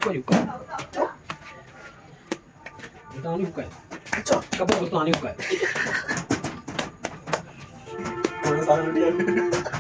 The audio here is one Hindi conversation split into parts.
को युक्का तानी हुक्का है अच्छा कब को तानी हुक्का है कौन सा वीडियो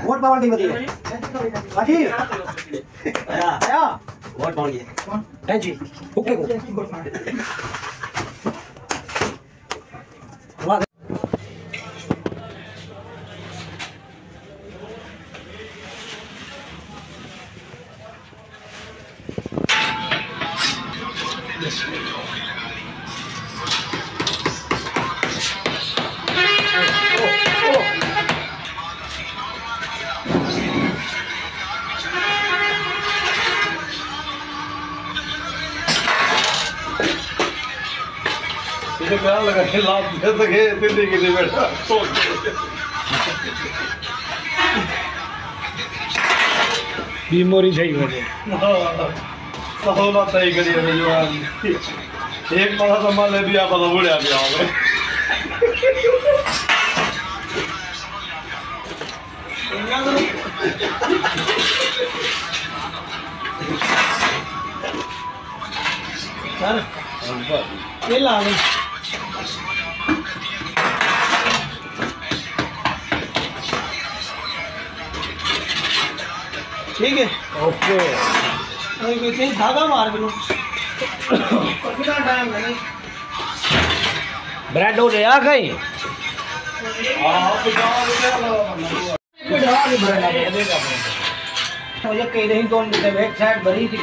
वोट पावर की बती है बाकी आया वोट पावर की है जी ओके को वाह इसे क्या लगा कि लाभ दे सके दिल्ली के लिए बेटा बीमारी सही हो गई सहूलत सही करी है जवान एक बड़ा सामान ले दिया पता बुढ़िया भी आओगे सर ये ला ले ठीक है ओके कोई चीज धागा मार के लो कितना टाइम लगे ब्रेड हो गया कहीं हां मुझे कह रही तो बैक साइड भरी थी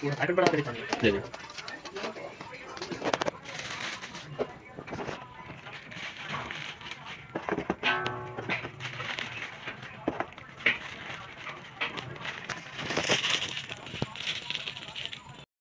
बड़ा ले ले